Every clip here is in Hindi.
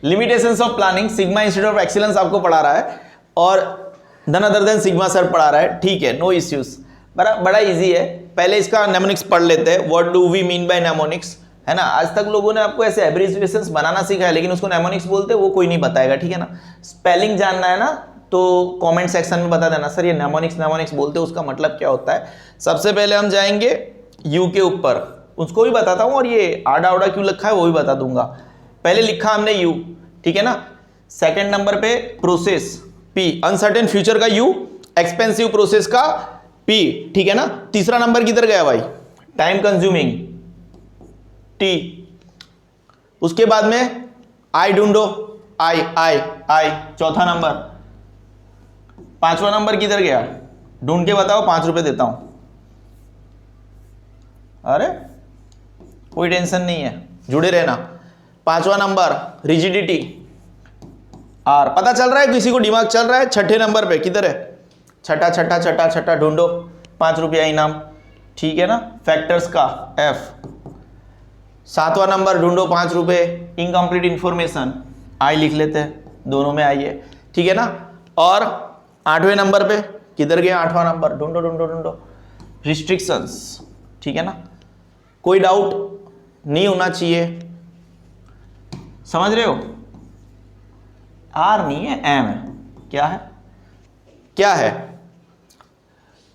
Limitations of planning, Sigma Institute of Excellence आपको पढ़ा रहा है और none other than Sigma sir पढ़ा रहा है, ठीक है, नो इश्यूज। बड़ा इजी है। पहले इसका नेमोनिक्स पढ़ लेते हैं, what do we mean by mnemonics, है ना। आज तक लोगों ने आपको ऐसे एब्रिविएशंस बनाना सीखा है, लेकिन उसको नेमोनिक्स बोलते हैं, वो कोई नहीं बताएगा, ठीक है ना। स्पेलिंग जानना है ना तो कमेंट सेक्शन में बता देना, सर ये नेमोनिक्स बोलते हैं, उसका मतलब क्या होता है। सबसे पहले हम जाएंगे यू के ऊपर, उसको भी बताता हूँ, और ये आड़ा क्यों लिखा है वो भी बता दूंगा। पहले लिखा हमने यू, ठीक है ना। सेकंड नंबर पे प्रोसेस पी, अनसर्टेन फ्यूचर का यू, एक्सपेंसिव प्रोसेस का पी, ठीक है ना। तीसरा नंबर किधर गया भाई, टाइम कंज्यूमिंग टी। उसके बाद में आई ढूंढो, आई। चौथा नंबर। पांचवा नंबर किधर गया, ढूंढ के बताओ, 5 रुपए देता हूं। अरे कोई टेंशन नहीं है, जुड़े रहना। पांचवा नंबर रिजिडिटी आर, पता चल रहा है किसी को दिमाग चल रहा है। छठे नंबर पे किधर है, छठा ढूंढो, 5 रुपया इनाम, ठीक है ना। फैक्टर्स का एफ। सातवां नंबर ढूंढो, 5 रुपए, इनकम्प्लीट इंफॉर्मेशन, आई लिख लेते हैं, दोनों में आई है, ठीक है ना। और 8वें नंबर पे किधर गया, 8वां नंबर, ढूंढो, रिस्ट्रिक्शंस, ठीक है ना। कोई डाउट नहीं होना चाहिए, समझ रहे हो। आर नहीं है, एम है। क्या है,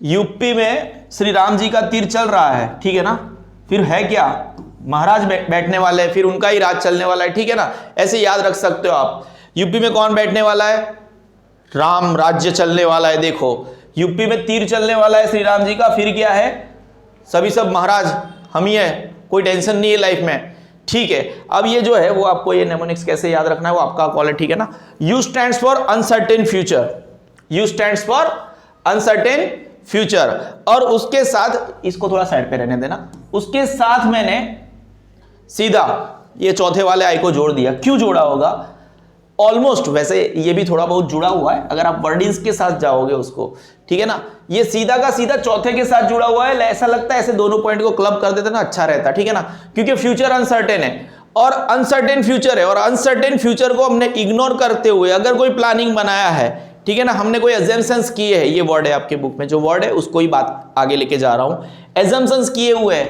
यूपी में श्री राम जी का तीर चल रहा है, ठीक है ना। फिर है क्या, महाराज बैठने वाले हैं, फिर उनका ही राज चलने वाला है, ठीक है ना। ऐसे याद रख सकते हो आप। यूपी में कौन बैठने वाला है, राम राज्य चलने वाला है। देखो यूपी में तीर चलने वाला है श्री राम जी का, फिर क्या है, सब महाराज हम ही है, कोई टेंशन नहीं है लाइफ में, ठीक है। अब ये जो है वो आपको ये नेमोनिक्स कैसे याद रखना है वो आपका कॉल है, ठीक है ना। You stands for uncertain future, you stands for uncertain future. और उसके साथ इसको थोड़ा साइड पे रहने देना, उसके साथ मैंने सीधा ये चौथे वाले आई को जोड़ दिया। क्यों जोड़ा होगा, ऑलमोस्ट, वैसे ये भी थोड़ा बहुत जुड़ा हुआ है अगर आप वर्डिंग्स के साथ जाओगे उसको, ठीक है ना। ये सीधा का सीधा चौथे के साथ जुड़ा हुआ है, ऐसा लगता है ऐसे दोनों पॉइंट को क्लब कर देते ना, अच्छा रहता, ठीक है ना। क्योंकि फ्यूचर अनसर्टेन है और अनसर्टेन फ्यूचर है, और अनसर्टेन फ्यूचर को हमने इग्नोर करते हुए अगर कोई प्लानिंग बनाया है, ठीक है ना, हमने कोई एजम्पशंस किए हैं, ये वर्ड है आपके बुक में, जो वर्ड है उसको ही बात आगे लेके जा रहा हूं। एजम्पशंस किए हुए हैं,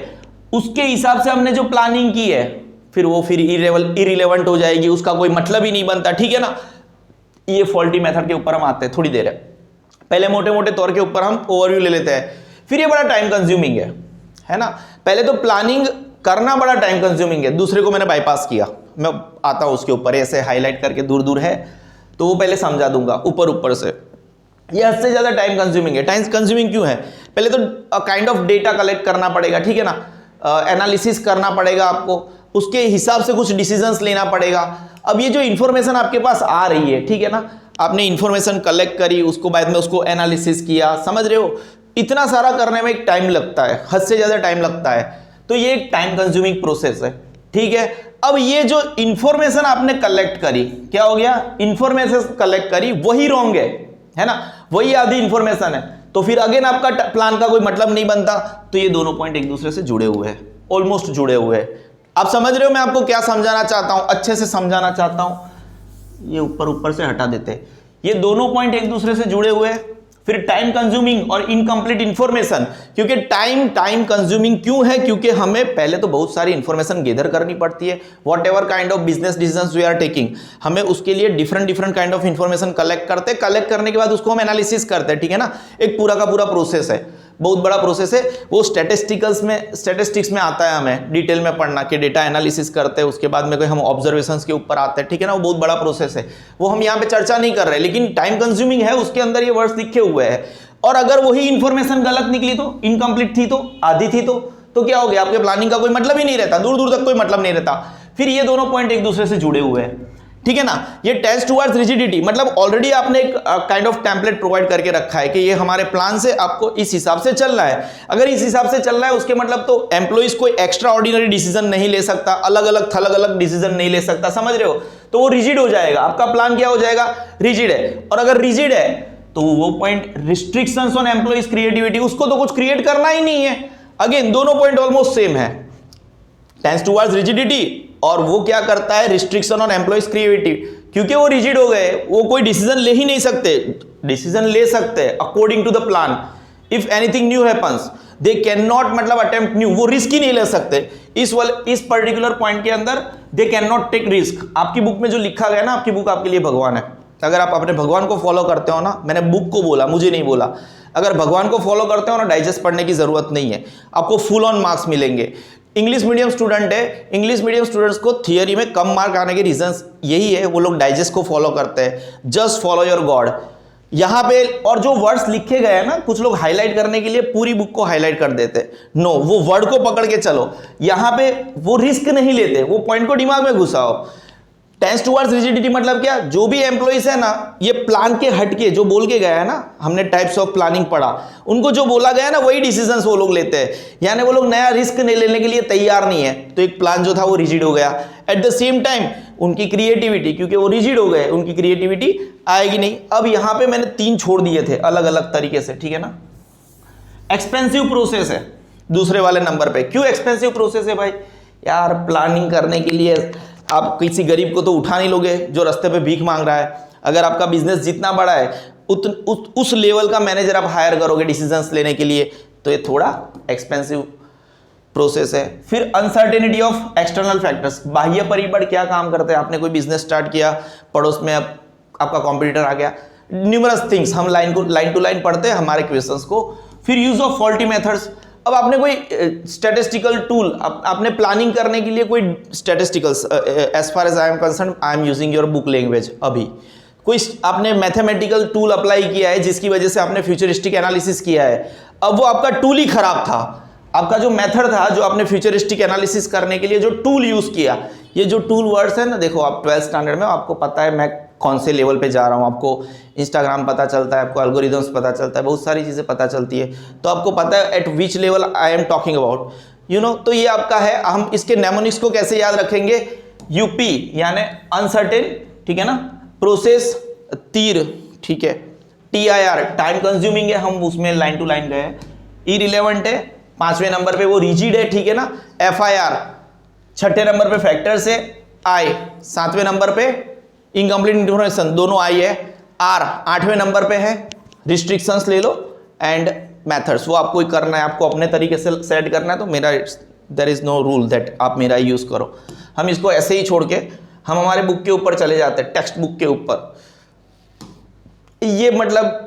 उसके हिसाब से हमने जो प्लानिंग की है, फिर वो इरिलेवेंट हो जाएगी, उसका कोई मतलब ही नहीं बनता, ठीक है ना। ये फॉल्टी मेथड के ऊपर हम आते हैं थोड़ी देर है। पहले मोटे मोटे तौर के ऊपर हम ओवरव्यू ले लेते हैं। फिर ये बड़ा टाइम कंज्यूमिंग है ना। पहले तो प्लानिंग करना बड़ा टाइम कंज्यूमिंग है, दूसरे को मैंने बाईपास किया, मैं आता हूं उसके ऊपर, ऐसे हाईलाइट करके दूर है तो वो पहले समझा दूंगा ऊपर से। ये हद से ज्यादा टाइम कंज्यूमिंग है। टाइम कंज्यूमिंग क्यों है, पहले तो काइंड ऑफ डेटा कलेक्ट करना पड़ेगा, ठीक है ना, एनालिसिस करना पड़ेगा आपको, उसके हिसाब से कुछ डिसीजंस लेना पड़ेगा। अब ये जो इंफॉर्मेशन आपके पास आ रही है, ठीक है ना, आपने इंफॉर्मेशन कलेक्ट करी, उसको बाद में उसको एनालिसिस किया, समझ रहे हो, इतना सारा करने में एक टाइम लगता है, हद से ज्यादा टाइम लगता है, तो ये एक टाइम कंज्यूमिंग प्रोसेस है, ठीक है। अब ये जो इंफॉर्मेशन आपने कलेक्ट करी, क्या हो गया, इंफॉर्मेशन कलेक्ट करी, वही रॉन्ग है ना, वही आधी इंफॉर्मेशन है, तो फिर अगेन आपका प्लान का कोई मतलब नहीं बनता। तो ये दोनों पॉइंट एक दूसरे से जुड़े हुए हैं, ऑलमोस्ट जुड़े हुए हैं। आप समझ रहे हो मैं आपको क्या समझाना चाहता हूं, अच्छे से समझाना चाहता हूं। ये ऊपर से हटा देते हैं, ये दोनों पॉइंट एक दूसरे से जुड़े हुए हैं। फिर टाइम कंज्यूमिंग और इनकम्प्लीट इंफॉर्मेशन, क्योंकि टाइम कंज्यूमिंग क्यों है, क्योंकि हमें पहले तो बहुत सारी इंफॉर्मेशन गैदर करनी पड़ती है, whatever kind of business decisions we are taking, हमें उसके लिए different kind of information collect करने के बाद उसको हम एनालिसिस करते हैं, ठीक है ना। एक पूरा का पूरा प्रोसेस है, बहुत बड़ा प्रोसेस है, वो स्टैटिस्टिक्स में आता है, हमें डिटेल में पढ़ना कि डेटा एनालिसिस करते हैं, उसके बाद में कोई हम ऑब्जर्वेशंस के ऊपर आते हैं, ठीक है ना, वो बहुत बड़ा प्रोसेस है, वो हम यहाँ पे चर्चा नहीं कर रहे, लेकिन टाइम कंज्यूमिंग है, उसके अंदर ये वर्ड्स लिखे हुए हैं। और अगर वही इंफॉर्मेशन गलत निकली तो, इनकम्प्लीट थी तो, आधी थी तो क्या हो गया, आपके प्लानिंग का कोई मतलब ही नहीं रहता, दूर तक कोई मतलब नहीं रहता। फिर ये दोनों पॉइंट एक दूसरे से जुड़े हुए हैं, ठीक है ना। ये टेंड्स टुवर्ड्स रिजिडिटी, मतलब ऑलरेडी आपने एक काइंड ऑफ टेम्पलेट प्रोवाइड करके रखा है कि ये हमारे प्लान से आपको इस हिसाब से चलना है। अगर इस हिसाब से चलना है उसके मतलब तो एम्प्लॉइज कोई एक्स्ट्रा ऑर्डिनरी डिसीजन नहीं ले सकता, अलग अलग डिसीजन नहीं ले सकता, समझ रहे हो, तो वो रिजिड हो जाएगा, आपका प्लान क्या हो जाएगा, रिजिड है। और अगर रिजिड है तो वो point restrictions on employees creativity, उसको तो कुछ क्रिएट करना ही नहीं है। अगेन दोनों पॉइंट ऑलमोस्ट सेम है, टेंड्स टुवर्ड्स रिजिडिटी और वो क्या करता है, रिस्ट्रिक्शन ऑन एम्प्लॉइज क्रिएटिविटी, क्योंकि वो रिजिड हो गए, वो कोई डिसीजन ले ही नहीं सकते। डिसीजन ले सकते according to the plan, if anything new happens they can not, मतलब अटेम्प्ट न्यू, वो रिस्क ही नहीं ले सकते। इस पर्टिकुलर पॉइंट के अंदर they can not take risk. आपकी बुक में जो लिखा गया ना, आपकी बुक आपके लिए भगवान है। अगर आप अपने भगवान को फॉलो करते हो ना, मैंने बुक को बोला, मुझे नहीं बोला, अगर भगवान को फॉलो करते हो ना, डाइजेस्ट पढ़ने की जरूरत नहीं है, आपको फुल ऑन मार्क्स मिलेंगे। इंग्लिश मीडियम स्टूडेंट है, इंग्लिश मीडियम स्टूडेंट्स को थियरी में कम मार्क आने के रीजंस यही है, वो लोग डाइजेस्ट को फॉलो करते हैं। जस्ट फॉलो योर गॉड यहां पे, और जो वर्ड्स लिखे गए हैं ना, कुछ लोग हाईलाइट करने के लिए पूरी बुक को हाईलाइट कर देते, नो, वो वर्ड को पकड़ के चलो। यहां पे वो रिस्क नहीं लेते, वो पॉइंट को दिमाग में घुसाओ। टेंस टुवर्ड्स रिजिडिटी मतलब क्या, जो भी एम्प्लॉइज है ना, ये प्लान के हटके जो बोल के गया है ना, हमने टाइप्स ऑफ प्लानिंग पढ़ा, उनको जो बोला गया है ना, वही डिसीजंस वो लोग लेते हैं, यानी वो लोग नया रिस्क नहीं लेने के लिए तैयार नहीं है, तो एक प्लान जो था वो रिजिड हो गया। एट द सेम टाइम उनकी क्रिएटिविटी, क्योंकि वो रिजिड हो गए, उनकी क्रिएटिविटी आएगी नहीं। अब यहां पे मैंने 3 छोड़ दिए थे अलग अलग तरीके से, ठीक है ना। एक्सपेंसिव प्रोसेस है दूसरे वाले नंबर पे। क्यों एक्सपेंसिव प्रोसेस है भाई? यार प्लानिंग करने के लिए आप किसी गरीब को तो उठा नहीं लोगे जो रास्ते पे भीख मांग रहा है। अगर आपका बिजनेस जितना बड़ा है उस लेवल का मैनेजर आप हायर करोगे डिसीजंस लेने के लिए, तो ये थोड़ा एक्सपेंसिव प्रोसेस है। फिर अनसर्टेनिटी ऑफ एक्सटर्नल फैक्टर्स, बाह्य परिबल क्या काम करते हैं। आपने कोई बिजनेस स्टार्ट किया, पड़ोस में आपका कॉम्पिटिटर आ गया, न्यूमरस थिंग्स, हम लाइन टू लाइन पढ़ते हैं हमारे क्वेश्चंस को। फिर यूज ऑफ फॉल्टी मेथड्स, अब आपने कोई स्टैटिस्टिकल टूल, आपने प्लानिंग करने के लिए कोई statisticals, as far as I am concern I am using your book language, अभी कोई आपने मैथमेटिकल टूल अप्लाई किया है जिसकी वजह से आपने फ्यूचरिस्टिक एनालिसिस किया है, अब वो आपका टूल ही खराब था, आपका जो मेथड था, जो आपने फ्यूचरिस्टिक एनालिसिस करने के लिए जो टूल यूज किया, ये जो टूल वर्ड्स है ना, देखो आप 12th स्टैंडर्ड में, आपको पता है मैं कौन से लेवल पे जा रहा हूँ, आपको इंस्टाग्राम पता चलता है, आपको एल्गोरिदम्स पता चलता है, बहुत सारी चीज़ें पता चलती है, तो आपको पता है eight which level I am talking about, you know. तो ये आपका है। हम इसके नेमोनिक्स को कैसे याद रखेंगे? यूपी यानी अनसर्टेन, ठीक है ना, प्रोसेस तीर, ठीक है, TIR टाइम कंज्यूमिंग है, हम उसमें लाइन टू लाइन गए, इरिलेवेंट है 5वें नंबर पे, वो रिजिड है, ठीक है ना, FIR 6ठे नंबर पे, फैक्टर्स है, I 7वें नंबर पे, इनकम्प्लीट इंफॉर्मेशन दोनों आई है, R 8वें नंबर पे है, रिस्ट्रिक्शंस ले लो, एंड मेथड्स वो आपको ही करना है, आपको अपने तरीके से सेट करना है। तो मेरा there is no rule that आप मेरा यूज करो, हम इसको ऐसे ही छोड़ के हम हमारे बुक के ऊपर चले जाते हैं, टेक्स्ट बुक के ऊपर। ये मतलब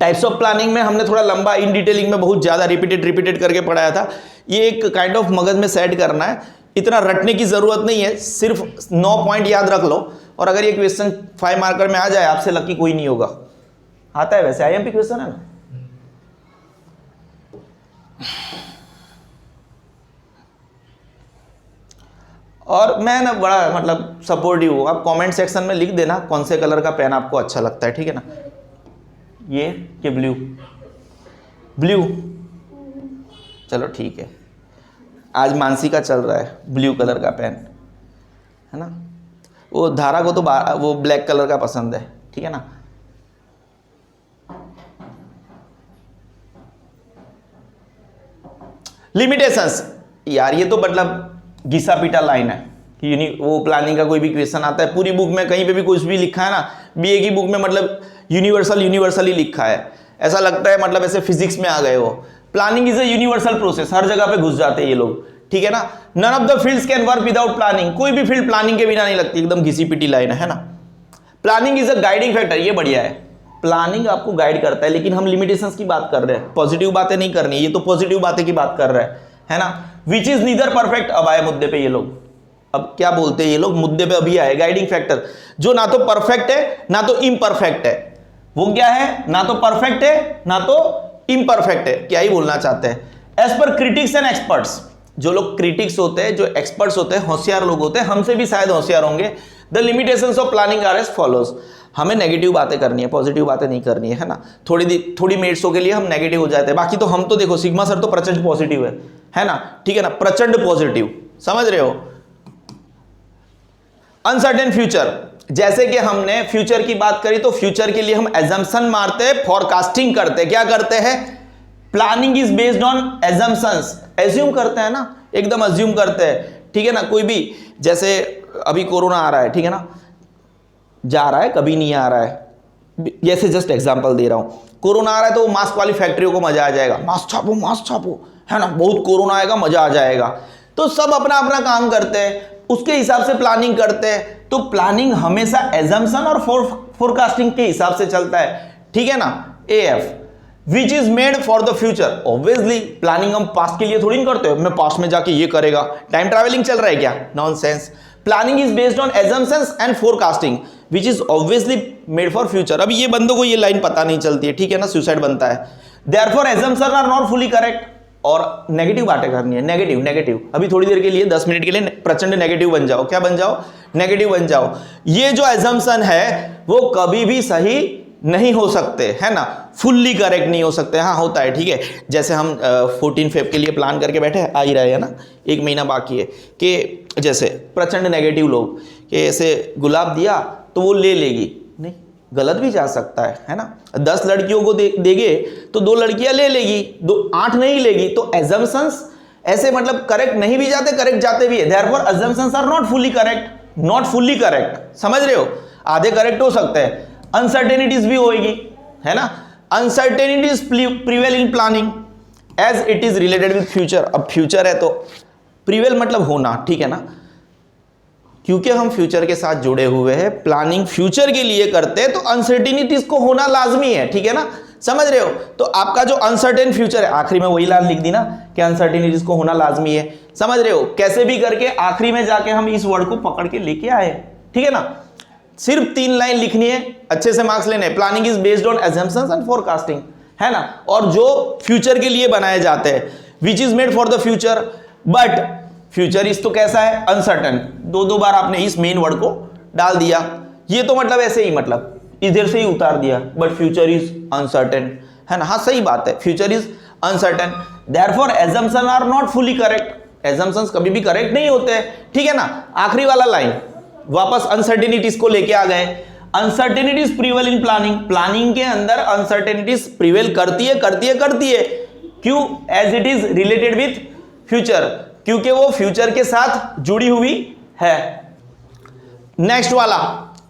टाइप्स ऑफ प्लानिंग में हमने थोड़ा लंबा इन डिटेलिंग में बहुत ज़्यादा रिपीटेड करके पढ़ाया था। ये एक काइंड ऑफ मगज में सेट करना है, इतना रटने की ज़रूरत नहीं है, सिर्फ 9 पॉइंट याद रख लो, और अगर ये क्वेश्चन 5 मार्कर में आ जाए, आपसे लकी कोई नहीं होगा। आता है वैसे, IMP क्वेश्चन है ना। और मैं ना बड़ा मतलब सपोर्टिव हूँ, आप कमेंट सेक्शन में लिख देना कौन से कलर का पेन आपको अच्छा लगता है, ठीक है ना, ये कि ब्लू, चलो ठीक है, आज मानसी का चल रहा है ब्लू कलर का पेन, है ना, वो धारा को तो वो ब्लैक कलर का पसंद है, ठीक है ना। लिमिटेशंस, यार ये तो मतलब घिसा पीटा लाइन है कि वो प्लानिंग का कोई भी क्वेश्चन आता है, पूरी बुक में कहीं पे भी कुछ भी लिखा है ना, BA की बुक में मतलब यूनिवर्सल ही लिखा है, ऐसा लगता है मतलब ऐसे फिजिक्स में आ गए हो। Planning is a universal process, हर जगह पे घुस जाते हैं ये लोग, ठीक है ना। None of the fields can work without planning, कोई भी फील्ड प्लानिंग के बिना नहीं लगती, एकदम घिसी पिटी लाइन है ना। Planning is a guiding factor, ये बढ़िया है, प्लानिंग आपको गाइड करता है, लेकिन हम लिमिटेशंस की बात कर रहे हैं, पॉजिटिव बातें नहीं करनी, ये तो पॉजिटिव बातें की बात कर रहे हैं, है ना। विच इज नीदर परफेक्ट, अब आए मुद्दे पे ये लोग, अब क्या बोलते हैं ये लोग, मुद्दे पे अभी आए, गाइडिंग फैक्टर जो ना तो परफेक्ट है ना तो इम्परफेक्ट है, वो क्या है, ना तो परफेक्ट है ना तो इम्परफेक्ट है, क्या ही बोलना चाहते हैं। As per critics and experts, जो लोग क्रिटिक्स होते हैं, जो एक्सपर्ट्स होते हैं, होशियार लोग होते हैं, हमसे भी शायद होशियार होंगे, the limitations of planning are as follows, हमें नेगेटिव बातें करनी है, पॉजिटिव बातें नहीं करनी है ना। थोड़ी मिनट्सों के लिए हम नेगेटिव हो जाते हैं, बाकी तो हम तो देखो सिग्मा सर तो प्रचंड पॉजिटिव है ना, ठीक है ना, प्रचंड पॉजिटिव, समझ रहे हो। अनसर्टेन फ्यूचर, जैसे कि हमने फ्यूचर की बात करी, तो फ्यूचर के लिए हम एजम्पशन मारते हैं, फॉरकास्टिंग करते हैं, क्या करते हैं, planning is based on assumptions, assume करते हैं ना, एकदम अज्यूम करते हैं, ठीक है ना। कोई भी जैसे अभी कोरोना आ रहा है, ठीक है ना, जा रहा है, कभी नहीं आ रहा है, जैसे जस्ट एग्जांपल दे रहा हूं। कोरोना आ रहा है तो मास्क वाली फैक्ट्रियों को मजा आ जाएगा, मास्क छापो, है ना, बहुत कोरोना आएगा, मजा आ जाएगा। तो सब अपना अपना काम करते हैं, उसके हिसाब से प्लानिंग करते हैं। तो प्लानिंग हमेशा एजम्पशन और फोरकास्टिंग के हिसाब से चलता है, ठीक है ना। AF which is made for the future. Obviously planning हम पास्ट के लिए थोड़ी नहीं करते हो, मैं पास्ट में जाके ये करेगा, टाइम ट्रैवलिंग चल रहा है क्या, nonsense. Planning is based on assumptions and forecasting which is obviously made for future. अब ये बंदों को ये लाइन पता नहीं चलती है, ठीक है ना, सुसाइड बनता है। Therefore assumptions are not fully correct. और नेगेटिव बातें करनी है, नेगेटिव अभी थोड़ी देर के लिए 10 मिनट के लिए प्रचंड नेगेटिव बन जाओ। क्या बन जाओ, नेगेटिव बन जाओ। ये जो एजम्पशन है वो कभी भी सही नहीं हो सकते, है ना, फुल्ली करेक्ट नहीं हो सकते। हाँ होता है, ठीक है। जैसे हम 14 फेब के लिए प्लान करके बैठे आ ही रहे हैं ना, 1 महीना बाकी है, कि जैसे प्रचंड नेगेटिव लोग कि ऐसे गुलाब दिया तो वो ले लेगी, नहीं, गलत भी जा सकता है ना। 10 लड़कियों को देंगे तो 2 लड़कियां ले लेगी, 8 नहीं लेगी। तो एजम्पशंस ऐसे मतलब करेक्ट नहीं भी जाते, करेक्ट जाते भी है। Therefore assumptions are not fully correct, not fully correct, समझ रहे हो, आधे करेक्ट हो सकते हैं। अनसर्टेनिटीज भी होगी, है ना। Uncertainties prevail in planning as it is related with future. अब फ्यूचर है तो प्रिवेल मतलब होना, ठीक है ना, क्योंकि हम फ्यूचर के साथ जुड़े हुए हैं, प्लानिंग फ्यूचर के लिए करते हैं, तो अनसर्टेनिटीज को होना लाजमी है, ठीक है ना, समझ रहे हो। तो आपका जो अनसर्टेन फ्यूचर है, आखिरी में वही लाइन लिख दी ना कि अनसर्टेनिटीज को होना लाजमी है, समझ रहे हो। कैसे भी करके आखिरी में जाके हम इस वर्ड को पकड़ के लेके आए, ठीक है ना। सिर्फ 3 लाइन लिखनी है, अच्छे से मार्क्स लेने। Planning is based on assumptions and forecasting, है ना, और जो फ्यूचर के लिए बनाए जाते हैं, विच is made for the future, but future is तो कैसा है, अनसर्टन। 2 बार आपने इस मेन वर्ड को डाल दिया, ये तो मतलब ऐसे ही, मतलब इधर से ही उतार दिया, बट फ्यूचर इज अनसर्टन, है ना। हाँ सही बात है, future is uncertain, therefore assumption are not fully correct. Assumptions कभी भी करेक्ट नहीं होते, ठीक है ना। आखिरी वाला लाइन वापस अनसर्टेनिटीज को लेके आ गए। Uncertainties prevail in planning, planning के अंदर अनसर्टेनिटीज प्रिवेल करती है। क्यों, as it is related with future, क्योंकि वो फ्यूचर के साथ जुड़ी हुई है। नेक्स्ट वाला,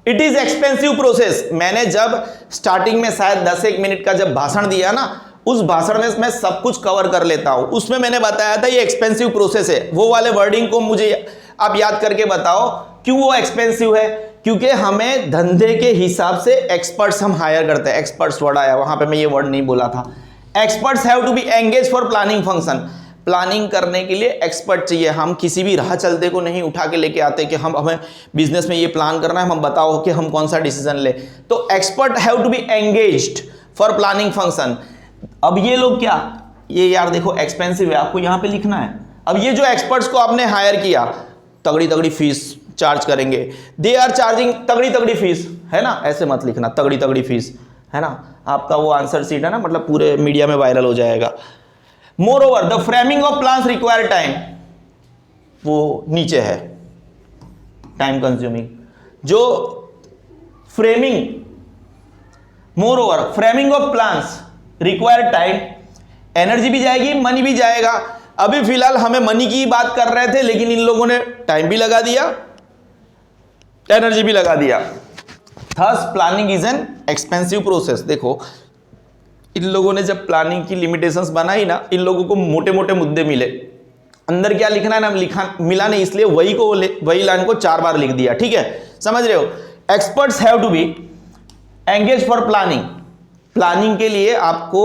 इट इज एक्सपेंसिव प्रोसेस। मैंने जब स्टार्टिंग में शायद 10-1 मिनट का जब भाषण दिया ना, उस भाषण में मैं सब कुछ कवर कर लेता हूं। उसमें मैंने बताया था ये एक्सपेंसिव प्रोसेस है। वो वाले वर्डिंग को मुझे आप याद करके बताओ क्यों वो एक्सपेंसिव है। क्योंकि हमें धंधे के हिसाब से एक्सपर्ट्स हम हायर करते हैं। एक्सपर्ट्स वर्ड आया वहां पे, मैं ये वर्ड नहीं बोला था। Experts have to be engage for planning function. Planning करने के लिए एक्सपर्ट चाहिए। हम किसी भी राह चलते को नहीं उठा के लेके आते कि हमें बिजनेस में ये प्लान करना है, हम बताओ कि हम कौन सा डिसीजन ले। तो expert have to be engaged for planning function. अब ये लोग क्या, ये यार देखो एक्सपेंसिव है, आपको यहां पे लिखना है। अब ये जो एक्सपर्ट्स को आपने हायर किया, तगड़ी फीस चार्ज करेंगे, दे आर चार्जिंग तगड़ी फीस, है ना। ऐसे मत लिखना तगड़ी फीस, है ना, आपका वो आंसर सीट है ना, मतलब पूरे मीडिया में वायरल हो जाएगा। Moreover the framing of plans require time, वो नीचे है, टाइम कंज्यूमिंग। जो framing, moreover framing of plans require time, energy भी जाएगी, मनी भी जाएगा। अभी फिलहाल हमें मनी की बात कर रहे थे, लेकिन इन लोगों ने टाइम भी लगा दिया, एनर्जी भी लगा दिया। Thus planning is an expensive process. देखो इन लोगों ने जब प्लानिंग की लिमिटेशंस बनाई ना, इन लोगों को मोटे मोटे मुद्दे मिले, अंदर क्या लिखना है ना मिला नहीं, इसलिए वही लाइन को 4 बार लिख दिया, ठीक है, समझ रहे हो। Experts have to be engage for planning. Planning के लिए आपको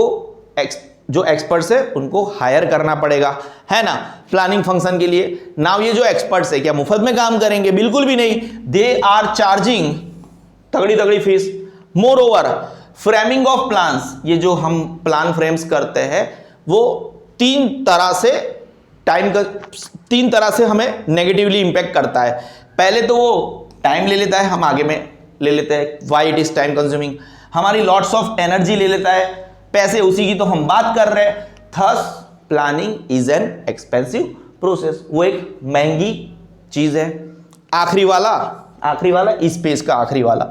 जो एक्सपर्ट्स है उनको हायर करना पड़ेगा, है ना, प्लानिंग फंक्शन के लिए। नाउ ये जो एक्सपर्ट्स है क्या मुफ्त में काम करेंगे, बिल्कुल भी नहीं। दे आर चार्जिंग तगड़ी fees. More over framing of plans, ये जो हम प्लान फ्रेम्स करते हैं वो 3 तरह से हमें नेगेटिवली इंपैक्ट करता है। पहले तो वो टाइम ले लेता है, हम आगे में ले लेते हैं, why it is time consuming. हमारी लॉट्स ऑफ एनर्जी ले लेता है, पैसे उसी की तो हम बात कर रहे हैं। Thus planning is an expensive process, वो एक महंगी चीज है। आखिरी वाला इस पेज का आखिरी वाला,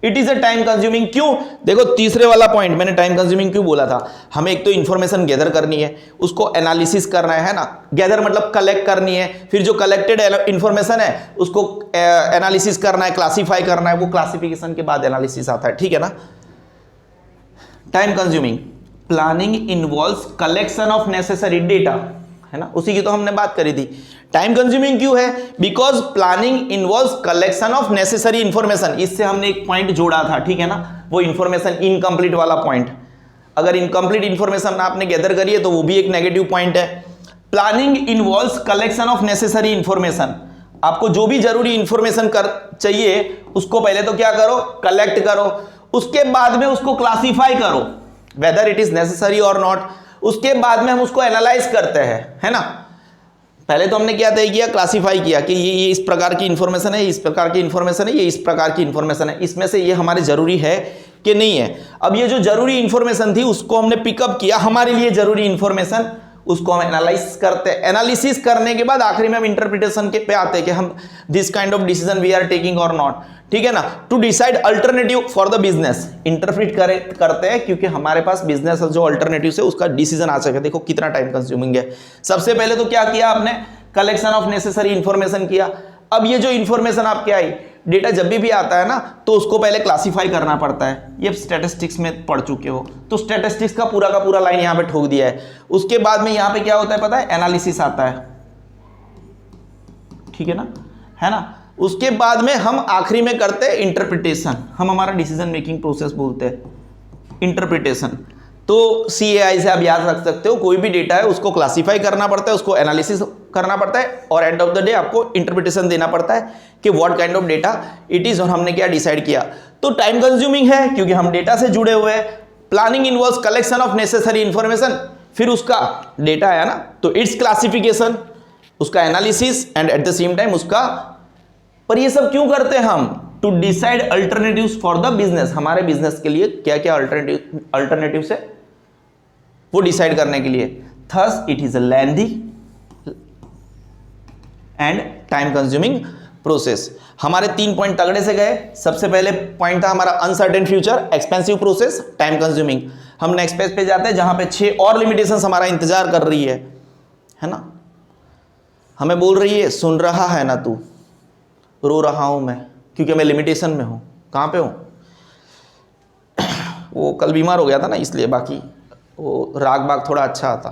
it is a time consuming. क्यों? देखो तीसरे वाला पॉइंट मैंने टाइम कंज्यूमिंग क्यों बोला था, हमें एक तो इंफॉर्मेशन गैदर करनी है, उसको एनालिसिस करना है ना, गैदर मतलब कलेक्ट करनी है, फिर जो कलेक्टेड इंफॉर्मेशन है उसको एनालिसिस करना है, क्लासीफाई करना है, वो क्लासिफिकेशन के बाद एनालिसिस आता है, ठीक है ना। Time consuming. Planning involves collection of necessary data, है ना, उसी की तो हमने बात करी थी। टाइम कंज्यूमिंग क्यों है? Because planning involves collection of necessary information, इससे हमने एक पॉइंट जोड़ा था, ठीक है ना, वो इंफॉर्मेशन इनकम्प्लीट वाला पॉइंट। अगर इनकम्प्लीट इंफॉर्मेशन आपने गैदर करी है तो वो भी एक नेगेटिव पॉइंट है। Planning involves collection of necessary information, आपको जो भी जरूरी इंफॉर्मेशन चाहिए उसको पहले तो क्या करो, कलेक्ट करो, उसके बाद में उसको क्लासीफाई करो वेदर इट इज नेसेसरी और नॉट, उसके बाद में हम उसको एनालाइज करते हैं, है ना। पहले तो हमने क्या तय किया, क्लासीफाई किया कि ये इस प्रकार की इंफॉर्मेशन है, इस प्रकार की इंफॉर्मेशन है, ये इस प्रकार की इंफॉर्मेशन है, इसमें से ये हमारे जरूरी है कि नहीं है। अब ये जो जरूरी इंफॉर्मेशन थी उसको हमने पिकअप किया, हमारे लिए जरूरी इंफॉर्मेशन, उसको हम एनालाइज करते हैं, एनालिसिस करने के बाद आखिरी में हम इंटरप्रिटेशन के पे आते हैं कि हम this kind of decision we are taking और नॉट, ठीक है ना, to decide alternative for the business. Interpret करते हैं क्योंकि हमारे पास बिजनेस जो अल्टरनेटिव है उसका डिसीजन आ सके। देखो कितना टाइम कंज्यूमिंग है। सबसे पहले तो क्या किया आपने, कलेक्शन ऑफ नेसेसरी इंफॉर्मेशन किया। अब ये जो इंफॉर्मेशन आपके आई, डेटा जब भी आता है ना तो उसको पहले क्लासीफाई करना पड़ता है, ये स्टैटिस्टिक्स में पढ़ चुके हो, तो स्टैटिस्टिक्स का पूरा लाइन यहाँ पे ठोक दिया है। उसके बाद में यहाँ पे क्या होता है पता है, एनालिसिस आता है, ठीक है ना। उसके बाद में हम आखिरी में करते हैं इंटरप्रिटेशन, हम हमारा डिसीजन मेकिंग प्रोसेस बोलते हैं इंटरप्रिटेशन। तो CAI से आप याद रख सकते हो, कोई भी डेटा है उसको क्लासीफाई करना पड़ता है, उसको एनालिसिस करना पड़ता है और एंड ऑफ द डे आपको इंटरप्रिटेशन देना पड़ता है कि what kind of data it is और हमने क्या डिसाइड किया। तो टाइम कंज्यूमिंग है क्योंकि हम डेटा से जुड़े हुए हैं। Planning involves collection of necessary information, फिर उसका डेटा आया ना तो इट्स क्लासिफिकेशन, उसका analysis and at the same time उसका, पर ये सब क्यों करते हैं हम, to decide alternatives for the business, हमारे बिजनेस के लिए क्या क्या अल्टरनेटिव्स है वो डिसाइड करने के लिए। Thus it is a lengthy and time consuming process. हमारे 3 पॉइंट तगड़े से गए। सबसे पहले पॉइंट था हमारा uncertain future, expensive process, time consuming. हम नेक्स्ट पेज पे जाते हैं जहां पे 6 और लिमिटेशंस हमारा इंतजार कर रही है ना। हमें बोल रही है सुन रहा है ना तू, रो रहा हूं मैं क्योंकि मैं लिमिटेशन में हूं। कहां पे हूं, वो कल बीमार हो गया था ना इसलिए, बाकी वो राग बाग थोड़ा अच्छा आता।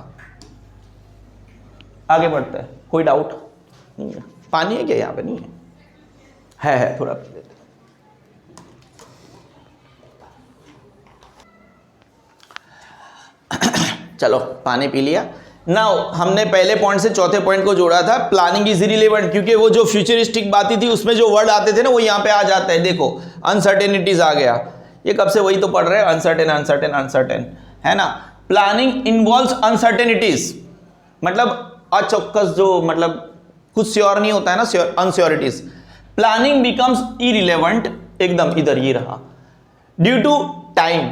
आगे बढ़ते हैं, कोई डाउट नहीं है? पानी है क्या यहाँ पे? नहीं है थोड़ा पी लेते। चलो पानी पी लिया। नाउ हमने पहले पॉइंट से चौथे पॉइंट को जोड़ा था, प्लानिंग इज इररिलेवेंट, क्योंकि वो जो फ्यूचरिस्टिक बातें थी उसमें जो वर्ड आते थे ना वो यहाँ पे आ जाता है। देखो अनसर्टेनिटीज आ गया, ये कब से वही तो पढ़ रहे हैं, अनसर्टेन, है ना। प्लानिंग इन्वॉल्व्स अनसर्टेनिटीज, मतलब अचौकस, जो मतलब कुछ श्योर नहीं होता है ना, अनश्योरिटीज। प्लानिंग बिकम्स इररिलेवेंट, एकदम इधर ये रहा, ड्यू टू टाइम,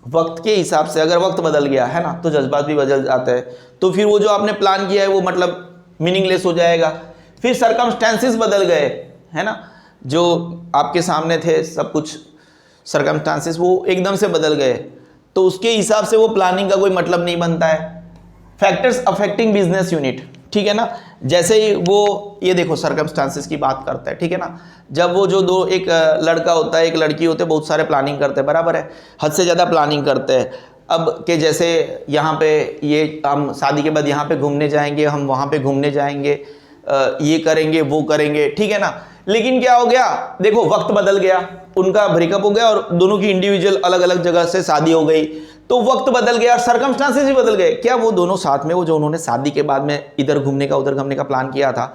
वक्त के हिसाब से। अगर वक्त बदल गया है ना तो जज्बात भी बदल जाते हैं, तो फिर वो जो आपने प्लान किया है वो मतलब मीनिंगलेस हो जाएगा। फिर सर्कमस्टेंसेस बदल गए, है ना, जो आपके सामने थे सब कुछ सर्कमस्टेंसेस वो एकदम से बदल गए, तो उसके हिसाब से वो प्लानिंग का कोई मतलब नहीं बनता है। फैक्टर्स अफेक्टिंग बिजनेस यूनिट, ठीक है ना, जैसे ही वो ये देखो सर्कमस्टांसेस की बात करता है, ठीक है ना, जब वो जो दो, एक लड़का होता है एक लड़की होते हैं, बहुत सारे प्लानिंग करते हैं, बराबर है, हद से ज़्यादा प्लानिंग करते हैं। अब के जैसे यहाँ पे ये हम शादी के बाद यहाँ पे घूमने जाएंगे, हम वहाँ पे घूमने जाएंगे, ये करेंगे वो करेंगे, ठीक है ना। लेकिन क्या हो गया, देखो वक्त बदल गया, उनका ब्रेकअप हो गया और दोनों की इंडिविजुअल अलग अलग जगह से शादी हो गई, तो वक्त बदल गया और सर्कमस्टांसेस भी बदल गए। क्या वो दोनों साथ में, वो जो उन्होंने शादी के बाद में इधर घूमने का उधर घूमने का प्लान किया था,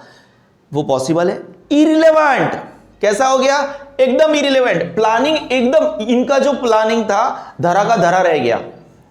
वो पॉसिबल है? इररिलेवेंट। कैसा हो गया? एकदम इररिलेवेंट। प्लानिंग एकदम, इनका जो प्लानिंग था धरा का धरा रह गया,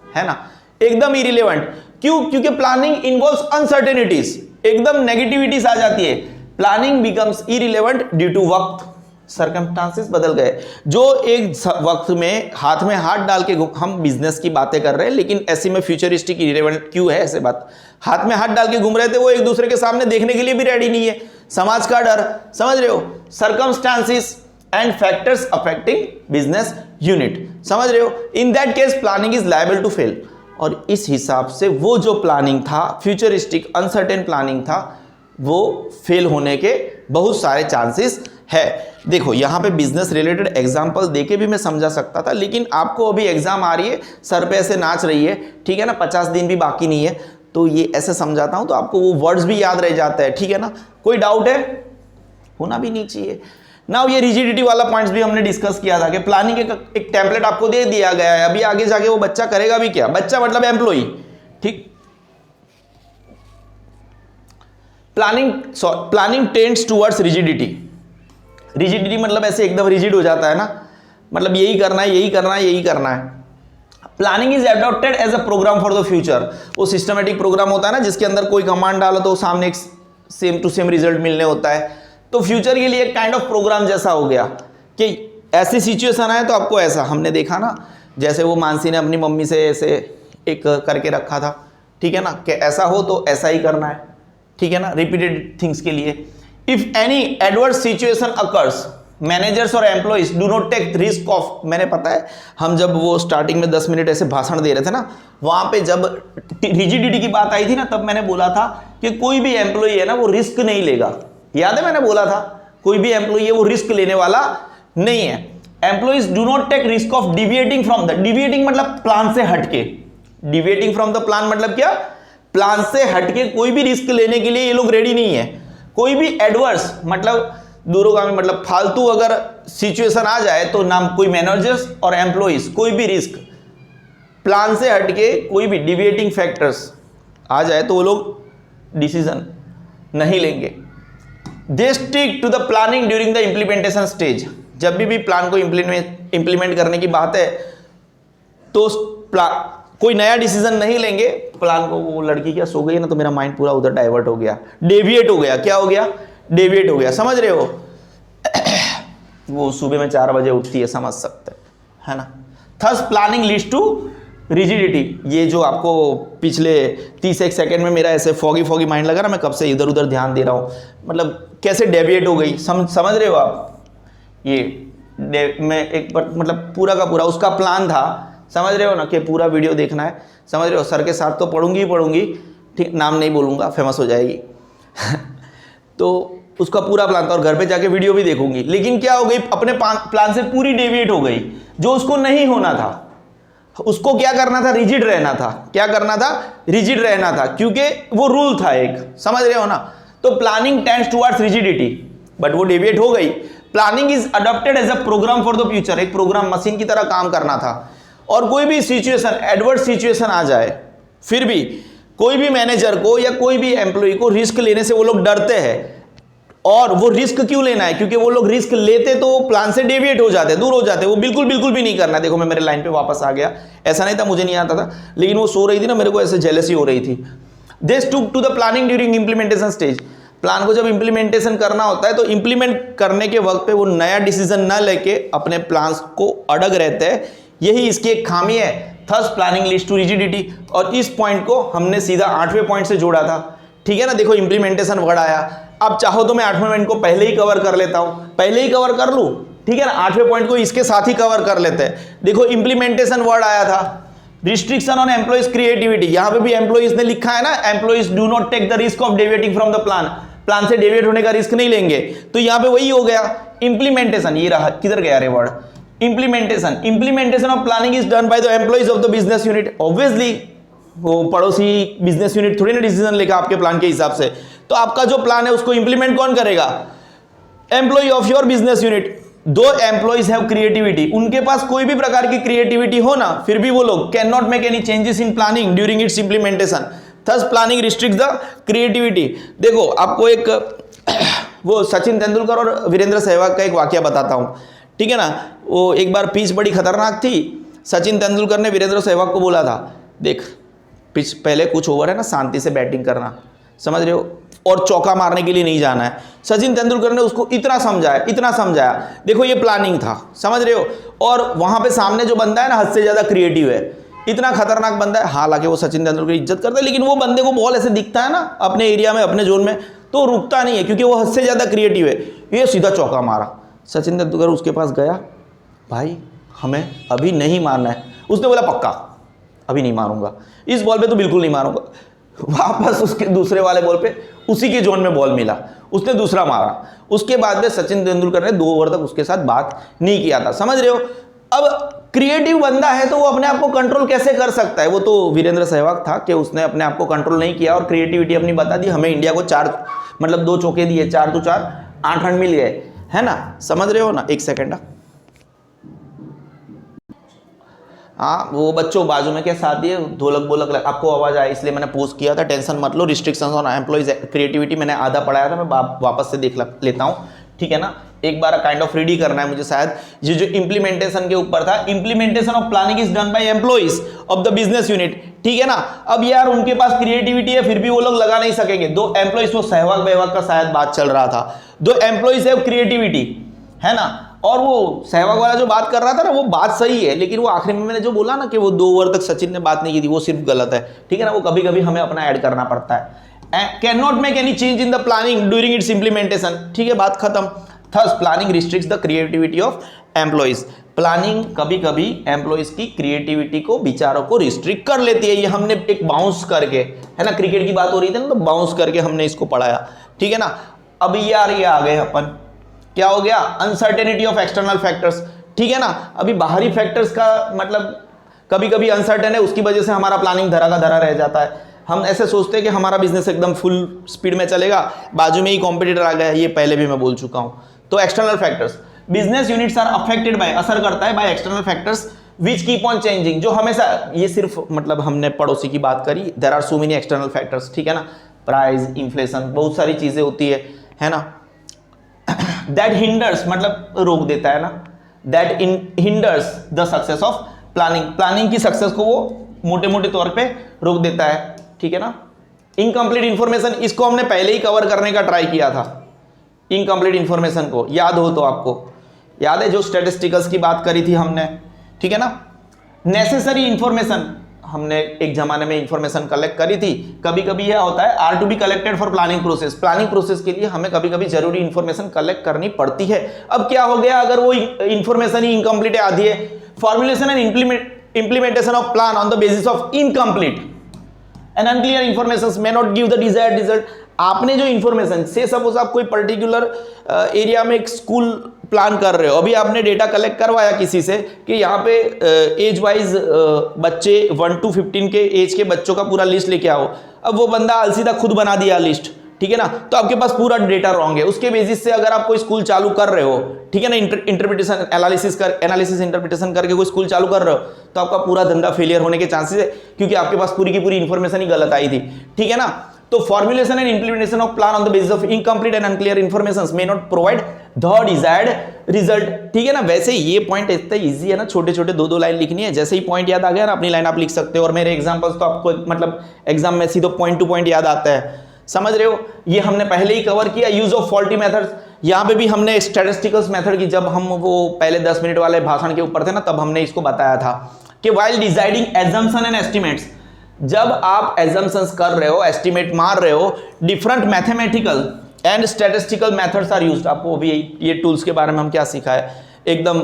है ना, एकदम इररिलेवेंट। क्यों? क्योंकि प्लानिंग इन्वॉल्व्स अनसर्टेनिटीज, एकदम नेगेटिविटीज आ जाती है। Planning becomes irrelevant due to वक्त, सर्कमस्टांसेस बदल गए। जो एक वक्त में हाथ में हाथ डाल के, हम बिजनेस की बातें कर रहे हैं लेकिन ऐसे में फ्यूचरिस्टिक इररिलेवेंट क्यों है? ऐसे बात, हाथ में हाथ डाल के घूम रहे थे, वो एक दूसरे के सामने देखने के लिए भी रेडी नहीं है, समाज का डर, समझ रहे हो। Circumstances and factors affecting business unit. समझ रहे हो? In that case planning is liable to fail. और इस हिसाब से वो जो प्लानिंग था, फ्यूचरिस्टिक अनसर्टेन प्लानिंग था, वो फेल होने के बहुत सारे चांसेस है। देखो यहाँ पे बिजनेस रिलेटेड एग्जांपल देके भी मैं समझा सकता था, लेकिन आपको अभी एग्जाम आ रही है, सर पे ऐसे नाच रही है, ठीक है ना, 50 दिन भी बाकी नहीं है, तो ये ऐसे समझाता हूँ तो आपको वो वर्ड्स भी याद रह जाता है, ठीक है ना। कोई डाउट है? होना भी नहीं चाहिए। नाउ ये रिजिडिटी वाला पॉइंट्स भी हमने डिस्कस किया था कि प्लानिंग एक टेम्पलेट आपको दे दिया गया है, अभी आगे जाके वो बच्चा करेगा भी क्या? बच्चा मतलब एम्प्लॉई, ठीक। Planning tends towards rigidity. Rigidity मतलब ऐसे एकदम रिजिड हो जाता है ना, मतलब यही करना है, यही करना है, यही करना है। Planning is adopted as a programme for the future. वो सिस्टमेटिक प्रोग्राम होता है ना, जिसके अंदर कोई कमांड डालो तो सामने एक सेम टू सेम रिजल्ट मिलने होता है। तो फ्यूचर के लिए एक काइंड ऑफ प्रोग्राम जैसा हो गया कि ऐसी सिचुएशन आए तो आपको ऐसा, हमने देखा ना, जैसे वो मानसी ने अपनी मम्मी से ऐसे एक करके रखा था, ठीक है ना, कि ऐसा हो तो ऐसा ही करना है, ठीक है ना, रिपीटेड थिंग्स के लिए। If any adverse situation occurs, managers और employees do not take risk off. मैंने पता है, हम जब वो स्टार्टिंग में 10 मिनट ऐसे भाषण दे रहे थे ना, वहां पे जब रिजिडिटी की बात आई थी ना, तब मैंने बोला था कि कोई भी एम्प्लॉई है ना, वो रिस्क नहीं लेगा। याद है मैंने बोला था, कोई भी एम्प्लॉई है वो रिस्क लेने वाला नहीं है। Employees do not take risk of deviating from the, deviating मतलब प्लान से हटके, डिविएटिंग फ्रॉम द प्लान मतलब क्या? प्लान से हटके कोई भी रिस्क लेने के लिए ये लोग रेडी नहीं है। कोई भी एडवर्स मतलब दूरगामी, मतलब फालतू अगर सिचुएशन आ जाए तो ना कोई मैनेजर्स और एम्प्लॉइज कोई भी रिस्क प्लान से हटके, कोई भी डिविएटिंग फैक्टर्स आ जाए तो वो लोग डिसीजन नहीं लेंगे। They stick to the planning during the implementation stage. जब भी प्लान को इंप्लीमेंट करने की बात है तो कोई नया डिसीजन नहीं लेंगे। प्लान को, वो लड़की क्या सो गई ना, तो मेरा माइंड पूरा उधर डाइवर्ट हो गया, डेविएट हो गया। क्या हो गया? डेविएट हो गया। समझ रहे हो? वो सुबह में 4 बजे उठती है, समझ सकते है ना। Thus planning leads to rigidity. ये जो आपको पिछले 31 सेकेंड में मेरा ऐसे फॉगी माइंड लगा ना, मैं कब से इधर उधर ध्यान दे रहा हूँ, मतलब कैसे डेविएट हो गई, समझ रहे हो आप? ये मैं एक बार मतलब पूरा का पूरा उसका प्लान था, समझ रहे हो ना, कि पूरा वीडियो देखना है, समझ रहे हो? सर के साथ तो पढ़ूंगी ही पढ़ूंगी, ठीक, नाम नहीं बोलूँगा, फेमस हो जाएगी तो उसका पूरा प्लान था, और घर पे जाके वीडियो भी देखूंगी। लेकिन क्या हो गई, अपने प्लान से पूरी डेविएट हो गई, जो उसको नहीं होना था। उसको क्या करना था? रिजिड रहना था। क्या करना था? रिजिड रहना था, क्योंकि वो रूल था एक, समझ रहे हो ना। तो planning tends towards rigidity, but वो डेविएट हो गई। Planning is adopted as a programme for the future. एक प्रोग्राम, मशीन की तरह काम करना था। और कोई भी सिचुएशन, एडवर्स सिचुएशन आ जाए, फिर भी कोई भी मैनेजर को या कोई भी एम्प्लॉय को रिस्क लेने से वो लोग डरते हैं। और वो रिस्क क्यों लेना है? क्योंकि वो लोग रिस्क लेते तो प्लान से डेविएट हो जाते, दूर हो जाते। वो बिल्कुल भी नहीं करना। देखो मैं मेरे लाइन पे वापस आ गया, ऐसा नहीं था, मुझे नहीं आता था, लेकिन वो सो रही थी ना, मेरे को ऐसे जेलसी हो रही थी। They stuck to the planning during implementation stage. Plan को जब इंप्लीमेंटेशन करना होता है तो इंप्लीमेंट करने के वक्त पे वो नया डिसीजन ना लेके अपने प्लान्स को अड़ग रहते हैं। यही इसकी एक खामी है। Thus planning leads to rigidity. और इस पॉइंट को हमने सीधा 8वें पॉइंट से जोड़ा था, ठीक है ना। देखो इंप्लीमेंटेशन वर्ड आया, अब चाहो तो मैं 8वें पॉइंट को पहले ही कवर कर लेता हूं, पहले ही कवर कर लूं, ठीक है ना। 8वें पॉइंट को इसके साथ ही कवर कर लेते हैं। देखो इंप्लीमेंटेशन वर्ड आया था, रिस्ट्रिक्शन ऑन एम्प्लॉइज क्रिएटिविटी। यहां पे भी एम्प्लॉइज ने लिखा है ना, employees do not take the risk of deviating from the plan. Plan से डेविएट होने का रिस्क नहीं लेंगे, तो यहां पे वही हो गया इंप्लीमेंटेशन। ये रहा, किधर गया रे word? Implementation of planning is done by the employees of the business unit. Obviously वो पड़ोसी बिजनेस यूनिट थोड़ी ना डिसीजन लेगा आपके प्लान के हिसाब से। तो आपका जो प्लान है उसको इंप्लीमेंट कौन करेगा? Employee of your business unit. दो एम्प्लॉइज हैव क्रिएटिविटी, उनके पास कोई भी प्रकार की क्रिएटिविटी हो ना, फिर भी वो लोग can not make any changes in planning during its implementation. Thus planning restrict the creativity. देखो आपको एक वो सचिन तेंदुलकर और वीरेंद्र सहवाग का एक वाकया बताता हूं, ठीक है ना। वो एक बार पिच बड़ी खतरनाक थी। सचिन तेंदुलकर ने वीरेंद्र सहवाग को बोला था, देख पिच पहले कुछ ओवर है ना, शांति से बैटिंग करना, समझ रहे हो, और चौका मारने के लिए नहीं जाना है। सचिन तेंदुलकर ने उसको इतना समझाया। देखो ये प्लानिंग था, समझ रहे हो। और वहां पे सामने जो बंदा है ना, हद से ज्यादा क्रिएटिव है, इतना खतरनाक बंदा है। हालांकि वो सचिन तेंदुलकर की इज्जत करता है, लेकिन वो बंदे को बॉल ऐसे दिखता है ना अपने एरिया में, अपने जोन में, तो रुकता नहीं है, क्योंकि वो हद से ज्यादा क्रिएटिव है। ये सीधा चौका मारा, सचिन तेंदुलकर उसके पास गया, भाई हमें अभी नहीं मारना है। उसने बोला पक्का अभी नहीं मारूंगा, इस बॉल पे तो बिल्कुल नहीं मारूंगा। वापस उसके दूसरे वाले बॉल पे उसी के जोन में बॉल मिला, उसने दूसरा मारा। उसके बाद में सचिन तेंदुलकर ने 2 ओवर तक उसके साथ बात नहीं किया था, समझ रहे हो। अब क्रिएटिव बंदा है तो वो अपने आप को कंट्रोल कैसे कर सकता है। वो तो वीरेंद्र सहवाग था कि उसने अपने आप को कंट्रोल नहीं किया और क्रिएटिविटी अपनी बता दी। हमें इंडिया को 2 चौके दिए, 4 तो 4, 8 रन मिल गए, है ना, समझ रहे हो ना। एक सेकेंड, हाँ वो बच्चों बाजू में क्या साथ दिए, ढोलक बोलक आपको आवाज आया इसलिए मैंने पोस्ट किया था। टेंशन मत लो, रिस्ट्रिक्शंस ऑन एम्प्लॉइज क्रिएटिविटी मैंने आधा पढ़ाया था, मैं वापस से देख लेता हूँ, ठीक है ना। एक बार काइंड ऑफ रीडी करना है मुझे शायद। ये जो इंप्लीमेंटेशन के ऊपर था, implementation of planning is done by employees of the business unit, ठीक है ना। अब यार उनके पास क्रिएटिविटी है फिर भी वो लोग लगा नहीं सकेंगे। 2 एम्प्लॉइज, वो सहवाग का शायद बात चल रहा था, 2 एम्प्लॉइज है क्रिएटिविटी, है ना। और वो सहवाग वाला जो बात कर रहा था ना वो बात सही है, लेकिन वो आखिरी में मैंने जो बोला ना कि वो 2 ओवर तक सचिन ने बात नहीं की थी, वो सिर्फ गलत है, ठीक है ना। वो कभी कभी हमें अपना ऐड करना पड़ता है। Can not make any change in the planning during its implementation, ठीक है, बात खत्म। Thus planning restricts the creativity of employees. Planning कभी कभी एम्प्लॉइज की क्रिएटिविटी को, विचारों को रिस्ट्रिक्ट कर लेती है। ये हमने एक बाउंस करके, है ना, क्रिकेट की बात हो रही थी ना, तो बाउंस करके हमने इसको पढ़ाया, ठीक है ना। अब यार ये आ गए अपन, क्या हो गया, अनसर्टेनिटी ऑफ एक्सटर्नल फैक्टर्स, ठीक है ना। अभी बाहरी फैक्टर्स का मतलब कभी कभी अनसर्टेन है, उसकी वजह से हमारा प्लानिंग धरा का धरा रह जाता है। हम ऐसे सोचते हैं कि हमारा बिजनेस एकदम फुल स्पीड में चलेगा, बाजू में ही कॉम्पिटिटर आ गया, ये पहले भी मैं बोल चुका हूं। तो external factors, business units are affected by, असर करता है by external factors which keep on changing, जो हमेशा, ये सिर्फ मतलब हमने पड़ोसी की बात करी, there are so many external factors, ठीक है ना। प्राइस, इन्फ्लेशन, बहुत सारी चीजें होती है ना। दैट हिंडर्स मतलब रोक देता है ना, that hinders the success of planning की सक्सेस को वो मोटे मोटे तौर पे रोक देता है, ठीक है ना। इनकम्प्लीट इंफॉर्मेशन, इसको हमने पहले ही कवर करने का ट्राई किया था। इनकम्प्लीट इंफॉर्मेशन को याद हो तो आपको याद है, जो स्टैटिस्टिकल्स की बात करी थी हमने, ठीक है ना। नेसेसरी इंफॉर्मेशन, हमने एक जमाने में इंफॉर्मेशन कलेक्ट करी थी। कभी कभी यह होता है are to be collected for planning process, planning process के लिए हमें कभी कभी जरूरी इंफॉर्मेशन कलेक्ट करनी पड़ती है। अब क्या हो गया, अगर वो इंफॉर्मेशन ही इनकम्प्लीट आती है, formulation and implementation of plan on the basis of incomplete and unclear information may not give the desired result। आपने जो इंफॉर्मेशन से, सपोज आप कोई पर्टिकुलर एरिया में एक स्कूल प्लान कर रहे हो, अभी आपने डेटा कलेक्ट करवाया किसी से कि यहाँ पे एज वाइज बच्चे 1 to 15 के एज के बच्चों का पूरा लिस्ट लेके आओ। अब वो बंदा अलसीदा खुद बना दिया लिस्ट, ठीक है ना, तो आपके पास पूरा डेटा रॉन्ग है। उसके बेसिस से अगर आप कोई स्कूल चालू कर रहे हो, ठीक है ना, इंटरप्रिटेशन एनालिसिस इंटरप्रिटेशन करके कोई स्कूल चालू कर रहे हो, तो आपका पूरा धंधा फेलियर होने के चांसेस है, क्योंकि आपके पास पूरी की पूरी इंफॉर्मेशन ही गलत आई थी, ठीक है ना। तो formulation and implementation of plan on the basis of incomplete and unclear information may not provide the desired result, ठीक है ना। वैसे ये पॉइंट इतना इजी है ना, छोटे छोटे 2-2 लाइन लिखनी है, जैसे ही पॉइंट याद आ गया ना अपनी लाइन आप लिख सकते हो। और मेरे एग्जांपल्स तो आपको मतलब एग्जाम में सीधे पॉइंट टू पॉइंट याद आता है, समझ रहे हो। ये हमने पहले ही कवर किया। यूज ऑफ फॉल्टी मेथड्स, यहाँ पे भी हमने स्टैटिस्टिकल्स मेथड की, जब हम वो पहले 10 मिनट वाले भाषण के ऊपर थे ना, तब हमने इसको बताया था कि while deciding assumption and estimates, जब आप एजम्पशंस कर रहे हो, एस्टिमेट मार रहे हो, different mathematical and statistical methods are used. आपको अभी ये टूल्स के बारे में हम क्या सीखा है, एकदम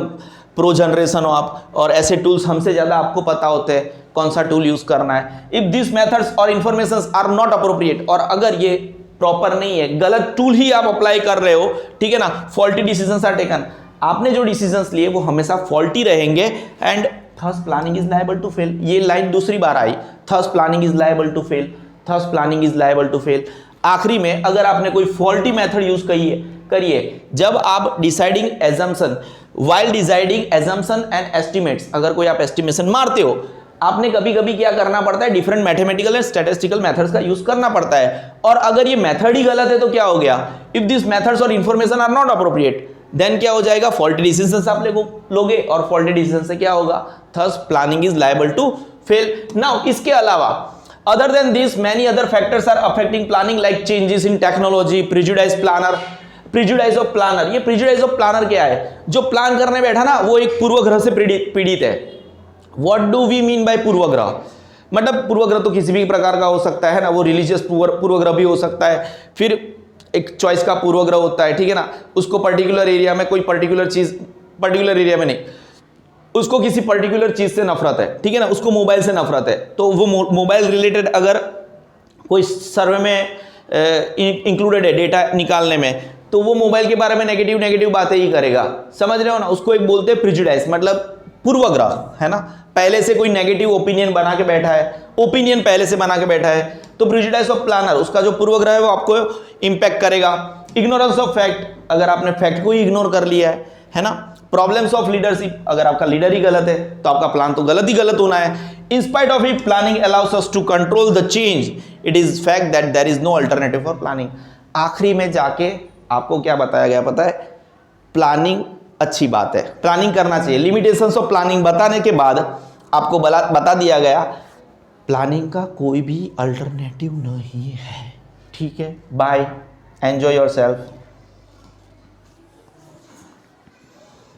प्रो जनरेशन हो आप, और ऐसे टूल्स हमसे ज्यादा आपको पता होते हैं कौन सा टूल यूज करना है। इफ दिस मेथड्स और इंफॉर्मेशन आर नॉट अप्रोप्रिएट, और अगर ये प्रॉपर नहीं है, गलत टूल ही आप अप्लाई कर रहे हो, ठीक है ना, फॉल्टी डिसीजंस आर टेकन, आपने जो डिसीजंस लिए वो हमेशा फॉल्टी रहेंगे, and thus planning is liable to fail. ये लाइन दूसरी बार आई, thus planning is liable to fail, thus planning is liable to fail. आखिरी में अगर आपने कोई फॉल्टी मेथड यूज करिए, जब आप deciding assumption, while deciding assumption and estimates, अगर कोई आप एस्टिमेशन मारते हो, आपने कभी कभी क्या करना पड़ता है, different mathematical and statistical methods का यूज करना पड़ता है। और अगर ये मेथड ही गलत है तो क्या हो गया, इफ दिस मेथड्स और information are not appropriate, then क्या हो जाएगा, फॉल्टी डिसीजंस आप लोगे, और फॉल्टी डिसीजन से क्या होगा, thus planning is liable to fail. Now इसके अलावा other than this many other factors are affecting planning, like changes in technology, prejudice planner, prejudice of planner. ये प्रिजुडाइज ऑफ प्लानर क्या है, जो प्लान करने बैठा ना वो एक पूर्वग्रह से पीड़ित है। What do we mean by पूर्वग्रह, मतलब पूर्वग्रह तो किसी भी प्रकार का हो सकता है ना, वो रिलीजियस पूर्वग्रह भी हो सकता है, फिर एक चॉइस का पूर्वग्रह होता है, ठीक है ना, उसको पर्टिकुलर एरिया में कोई पर्टिकुलर चीज, पर्टिकुलर एरिया में नहीं, उसको किसी पर्टिकुलर चीज से नफरत है, ठीक है ना, उसको मोबाइल से नफरत है, तो वो मोबाइल रिलेटेड अगर कोई सर्वे में इंक्लूडेड है डेटा निकालने में, तो वो मोबाइल के बारे में नेगेटिव नेगेटिव बातें ही करेगा, समझ रहे हो ना। उसको एक बोलते हैं प्रिजुडाइस, मतलब पूर्वग्रह, है ना, पहले से कोई नेगेटिव ओपिनियन बना के बैठा है, ओपिनियन पहले से बना के बैठा है, तो प्रिजुडाइस ऑफ प्लानर, उसका जो पूर्वग्रह है वो आपको इंपैक्ट करेगा। इग्नोरेंस ऑफ फैक्ट, अगर आपने फैक्ट को ही इग्नोर कर लिया है ना। प्रॉब्लम्स ऑफ लीडरशिप, अगर आपका लीडर ही गलत है तो आपका प्लान तो गलत ही गलत होना है। In spite of it planning allows us to control the change, it is fact that there is no alternative for planning. आखिरी में जाके आपको क्या बताया गया पता है, प्लानिंग अच्छी बात है, प्लानिंग करना चाहिए। लिमिटेशंस ऑफ प्लानिंग बताने के बाद आपको बता दिया गया प्लानिंग का कोई भी अल्टरनेटिव नहीं है, ठीक है। Bye, enjoy yourself.